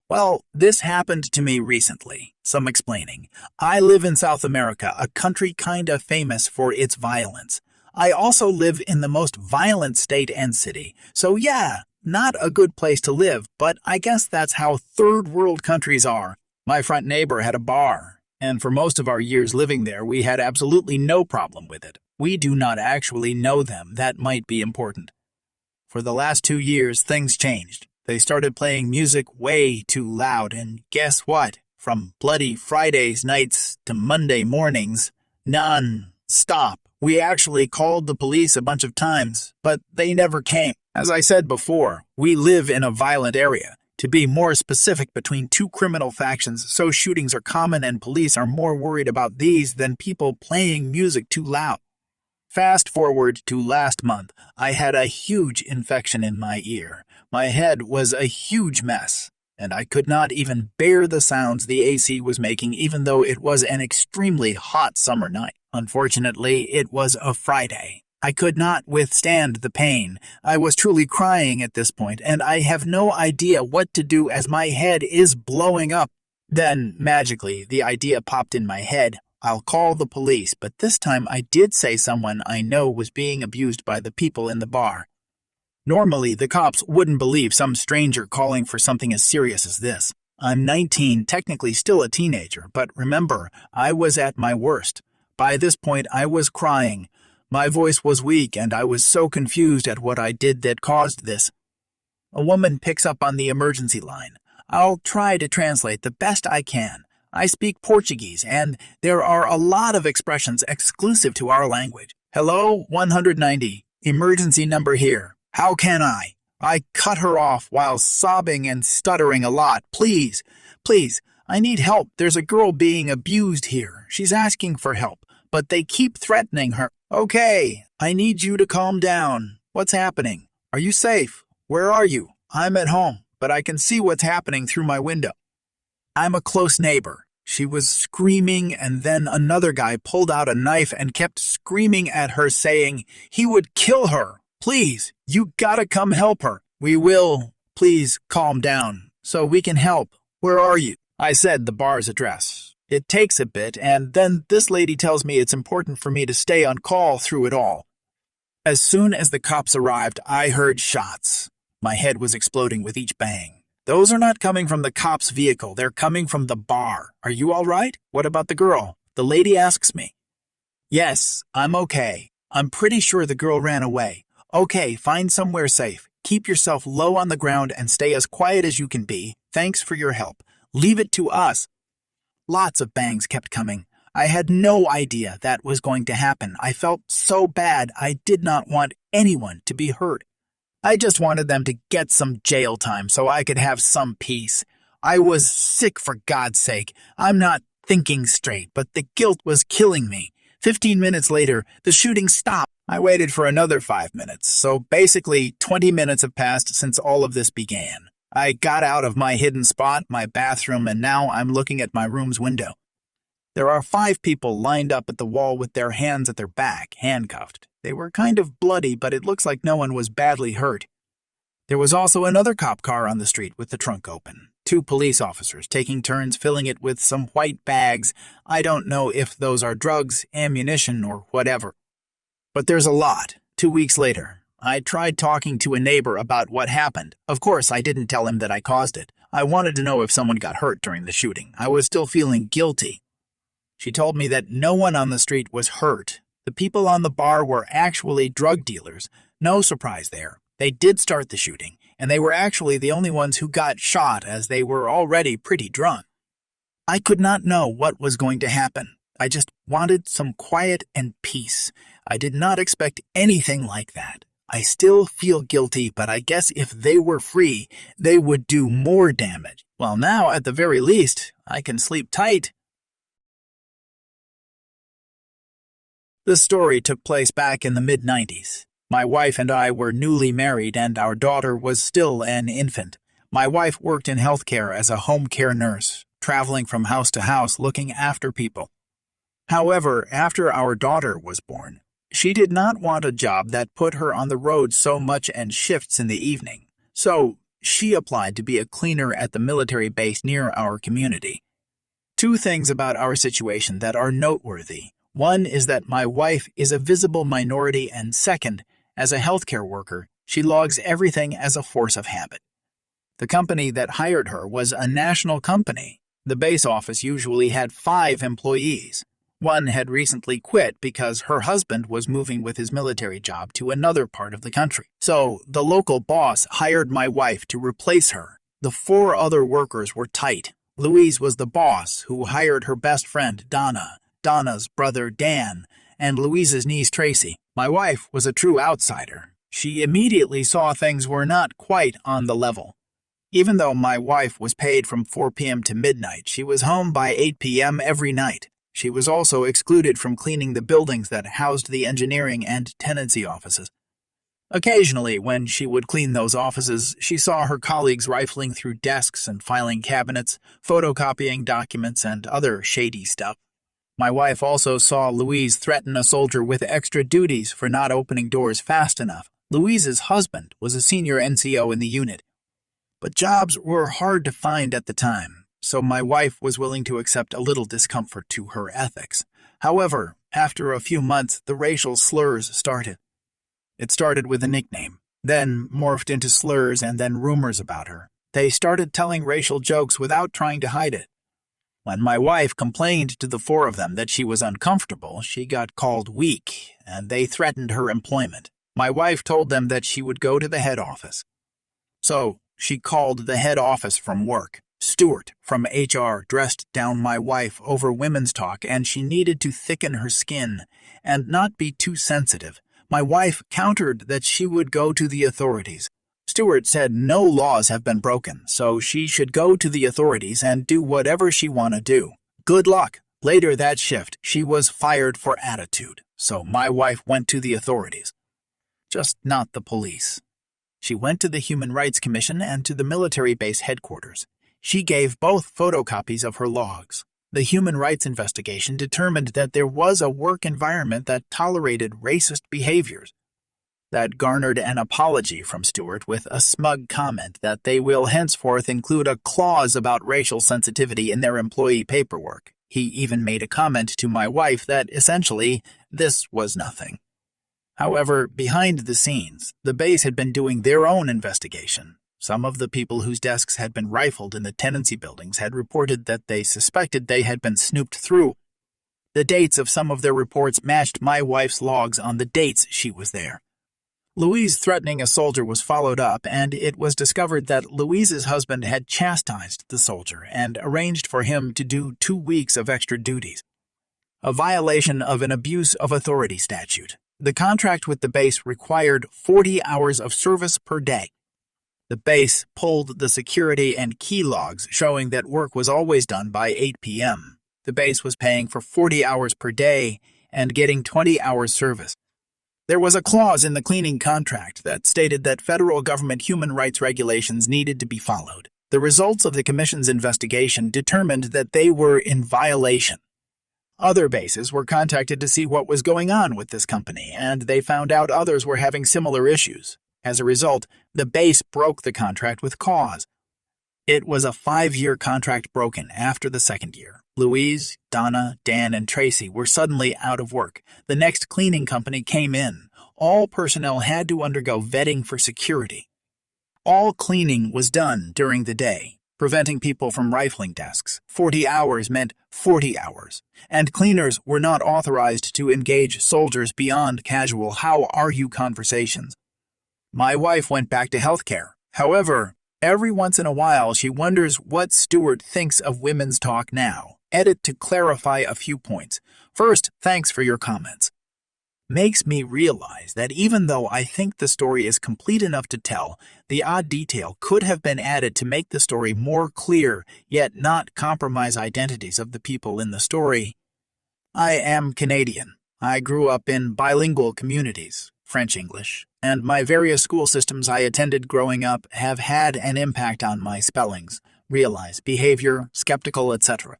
Well, this happened to me recently. Some explaining. I live in South America, a country kinda famous for its violence. I also live in the most violent state and city. So yeah, not a good place to live, but I guess that's how third world countries are. My front neighbor had a bar, and for most of our years living there, we had absolutely no problem with it. We do not actually know them. That might be important. For the last 2 years, things changed. They started playing music way too loud, and guess what? From Bloody Fridays nights to Monday mornings, non-stop. We actually called the police a bunch of times, but they never came. As I said before, we live in a violent area. To be more specific, between two criminal factions, so shootings are common and police are more worried about these than people playing music too loud. Fast forward to last month, I had a huge infection in my ear. My head was a huge mess, and I could not even bear the sounds the AC was making even though it was an extremely hot summer night. Unfortunately, it was a Friday. I could not withstand the pain. I was truly crying at this point, and I have no idea what to do as my head is blowing up. Then, magically, the idea popped in my head. I'll call the police, but this time I did say someone I know was being abused by the people in the bar. Normally, the cops wouldn't believe some stranger calling for something as serious as this. I'm 19, technically still a teenager, but remember, I was at my worst. By this point, I was crying. My voice was weak, and I was so confused at what I did that caused this. A woman picks up on the emergency line. I'll try to translate the best I can. I speak Portuguese, and there are a lot of expressions exclusive to our language. Hello, 190. Emergency number here. How can I? I cut her off while sobbing and stuttering a lot. Please, I need help. There's a girl being abused here. She's asking for help, but they keep threatening her. Okay, I need you to calm down. What's happening? Are you safe? Where are you? I'm at home, but I can see what's happening through my window. I'm a close neighbor. She was screaming, and then another guy pulled out a knife and kept screaming at her, saying he would kill her. Please, you gotta come help her. We will. Please calm down so we can help. Where are you? I said the bar's address. It takes a bit, and then this lady tells me it's important for me to stay on call through it all. As soon as the cops arrived, I heard shots. My head was exploding with each bang. Those are not coming from the cops' vehicle. They're coming from the bar. Are you all right? What about the girl? The lady asks me. Yes, I'm okay. I'm pretty sure the girl ran away. Okay, find somewhere safe. Keep yourself low on the ground and stay as quiet as you can be. Thanks for your help. Leave it to us. Lots of bangs kept coming. I had no idea that was going to happen. I felt so bad. I did not want anyone to be hurt. I just wanted them to get some jail time so I could have some peace. I was sick, for God's sake. I'm not thinking straight, but the guilt was killing me. 15 minutes later, the shooting stopped. I waited for another 5 minutes, so basically 20 minutes have passed since all of this began. I got out of my hidden spot, my bathroom, and now I'm looking at my room's window. There are 5 people lined up at the wall with their hands at their back, handcuffed. They were kind of bloody, but it looks like no one was badly hurt. There was also another cop car on the street with the trunk open. 2 police officers taking turns filling it with some white bags. I don't know if those are drugs, ammunition, or whatever. But there's a lot. 2 weeks later, I tried talking to a neighbor about what happened. Of course, I didn't tell him that I caused it. I wanted to know if someone got hurt during the shooting. I was still feeling guilty. She told me that no one on the street was hurt. The people on the bar were actually drug dealers. No surprise there. They did start the shooting, and they were actually the only ones who got shot as they were already pretty drunk. I could not know what was going to happen. I just wanted some quiet and peace. I did not expect anything like that. I still feel guilty, but I guess if they were free, they would do more damage. Well, now, at the very least, I can sleep tight. The story took place back in the mid-90s. My wife and I were newly married, and our daughter was still an infant. My wife worked in healthcare as a home care nurse, traveling from house to house looking after people. However, after our daughter was born, she did not want a job that put her on the road so much and shifts in the evening. So She applied to be a cleaner at the military base near our community. Two things about our situation that are noteworthy. One is that my wife is a visible minority, and second, as a healthcare worker, she logs everything as a force of habit. The company that hired her was a national company. The base office usually had 5 employees. One had recently quit because her husband was moving with his military job to another part of the country. So the local boss hired my wife to replace her. The 4 other workers were tight. Louise was the boss, who hired her best friend, Donna, Donna's brother, Dan, and Louise's niece, Tracy. My wife was a true outsider. She immediately saw things were not quite on the level. Even though my wife was paid from 4 p.m. to midnight, she was home by 8 p.m. every night. She was also excluded from cleaning the buildings that housed the engineering and tenancy offices. Occasionally, when she would clean those offices, she saw her colleagues rifling through desks and filing cabinets, photocopying documents, and other shady stuff. My wife also saw Louise threaten a soldier with extra duties for not opening doors fast enough. Louise's husband was a senior NCO in the unit. But jobs were hard to find at the time, so my wife was willing to accept a little discomfort to her ethics. However, after a few months, the racial slurs started. It started with a nickname, then morphed into slurs and then rumors about her. They started telling racial jokes without trying to hide it. When my wife complained to the 4 of them that she was uncomfortable, she got called weak, and they threatened her employment. My wife told them that she would go to the head office. So she called the head office from work. Stuart from HR dressed down my wife over women's talk, and she needed to thicken her skin and not be too sensitive. My wife countered that she would go to the authorities. Stuart said no laws have been broken, so she should go to the authorities and do whatever she want to do. Good luck. Later that shift, she was fired for attitude, so my wife went to the authorities. Just not the police. She went to the Human Rights Commission and to the military base headquarters. She gave both photocopies of her logs. The human rights investigation determined that there was a work environment that tolerated racist behaviors. That garnered an apology from Stuart with a smug comment that they will henceforth include a clause about racial sensitivity in their employee paperwork. He even made a comment to my wife that essentially this was nothing. However, behind the scenes, the base had been doing their own investigation. Some of the people whose desks had been rifled in the tenancy buildings had reported that they suspected they had been snooped through. The dates of some of their reports matched my wife's logs on the dates she was there. Louise threatening a soldier was followed up, and it was discovered that Louise's husband had chastised the soldier and arranged for him to do 2 weeks of extra duties. A violation of an abuse of authority statute. The contract with the base required 40 hours of service per day. The base pulled the security and key logs showing that work was always done by 8 p.m. The base was paying for 40 hours per day and getting 20 hours service. There was a clause in the cleaning contract that stated that federal government human rights regulations needed to be followed. The results of the Commission's investigation determined that they were in violation. Other bases were contacted to see what was going on with this company, and they found out others were having similar issues. As a result, the base broke the contract with cause. It was a 5-year contract broken after the 2nd year. Louise, Donna, Dan, and Tracy were suddenly out of work. The next cleaning company came in. All personnel had to undergo vetting for security. All cleaning was done during the day, preventing people from rifling desks. 40 hours meant 40 hours, and cleaners were not authorized to engage soldiers beyond casual "how are you" conversations. My wife went back to healthcare. However, every once in a while she wonders what Stuart thinks of women's talk now. Edit to clarify a few points. First, thanks for your comments. Makes me realize that even though I think the story is complete enough to tell, the odd detail could have been added to make the story more clear, yet not compromise identities of the people in the story. I am Canadian. I grew up in bilingual communities, French-English, and my various school systems I attended growing up have had an impact on my spellings, realize, behavior, skeptical, etc.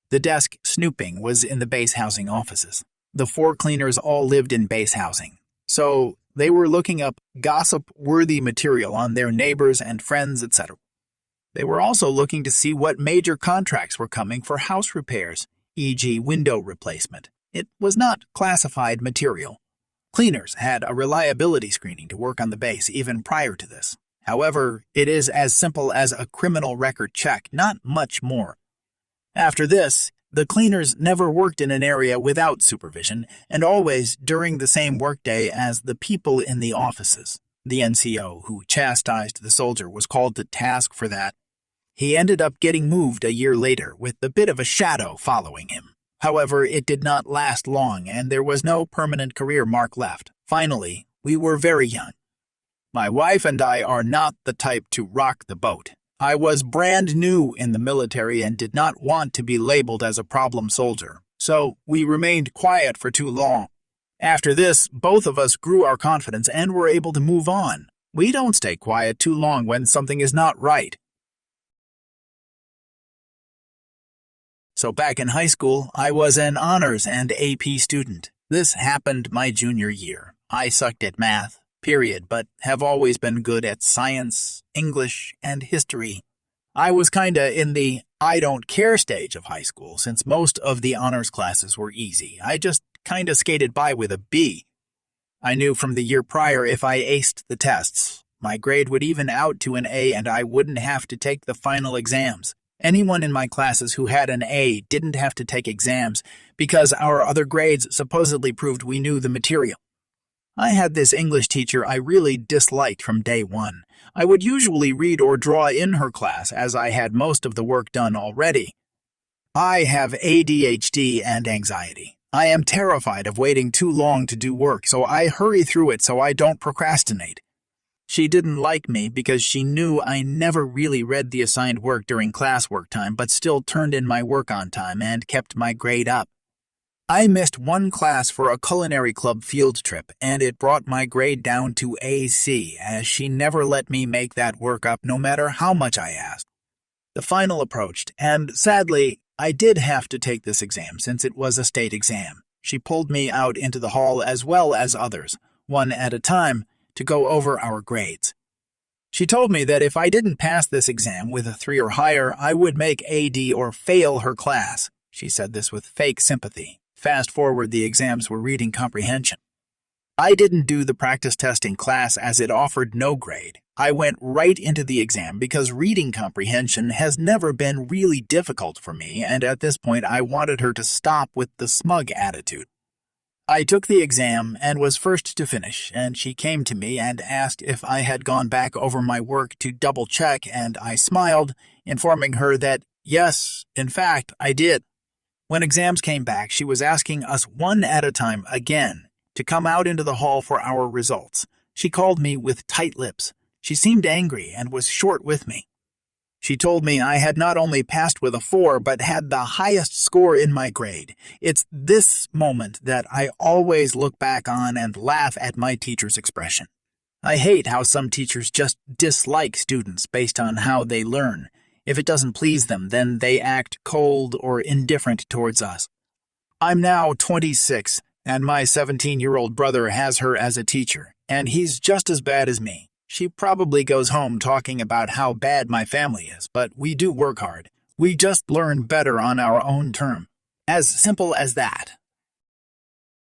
The desk snooping was in the base housing offices. The 4 cleaners all lived in base housing, so They were looking up gossip-worthy material on their neighbors and friends, etc. They were also looking to see what major contracts were coming for house repairs, e.g. window replacement. It was not classified material. Cleaners had a reliability screening to work on the base even prior to this. However, it is as simple as a criminal record check, not much more. After this, the cleaners never worked in an area without supervision, and always during the same workday as the people in the offices. The NCO who chastised the soldier was called to task for that. He ended up getting moved a year later, with a bit of a shadow following him. However, it did not last long, and there was no permanent career mark left. Finally, we were very young. My wife and I are not the type to rock the boat. I was brand new in the military and did not want to be labeled as a problem soldier, so we remained quiet for too long. After this, both of us grew our confidence and were able to move on. We don't stay quiet too long when something is not right. So back in high school, I was an honors and AP student. This happened my junior year. I sucked at math, period, but have always been good at science, English, and history. I was kinda in the I don't care stage of high school since most of the honors classes were easy. I just kinda skated by with a B. I knew from the year prior if I aced the tests, my grade would even out to an A and I wouldn't have to take the final exams. Anyone in my classes who had an A didn't have to take exams because our other grades supposedly proved we knew the material. I had this English teacher I really disliked from day one. I would usually read or draw in her class as I had most of the work done already. I have ADHD and anxiety. I am terrified of waiting too long to do work, so I hurry through it so I don't procrastinate. She didn't like me because she knew I never really read the assigned work during classwork time but still turned in my work on time and kept my grade up. I missed one class for a culinary club field trip and it brought my grade down to AC as she never let me make that work up no matter how much I asked. The final approached and sadly, I did have to take this exam since it was a state exam. She pulled me out into the hall as well as others, one at a time, to go over our grades. She told me that if I didn't pass this exam with a 3 or higher, I would make AD or fail her class. She said this with fake sympathy. Fast forward, the exams were reading comprehension. I didn't do the practice test in class as it offered no grade. I went right into the exam because reading comprehension has never been really difficult for me, and at this point I wanted her to stop with the smug attitude. I took the exam and was first to finish, and she came to me and asked if I had gone back over my work to double-check, and I smiled, informing her that, yes, in fact, I did. When exams came back, she was asking us one at a time again to come out into the hall for our results. She called me with tight lips. She seemed angry and was short with me. She told me I had not only passed with a 4, but had the highest score in my grade. It's this moment that I always look back on and laugh at my teacher's expression. I hate how some teachers just dislike students based on how they learn. If it doesn't please them, then they act cold or indifferent towards us. I'm now 26, and my 17-year-old brother has her as a teacher, and he's just as bad as me. She probably goes home talking about how bad my family is, but we do work hard. We just learn better on our own term. As simple as that.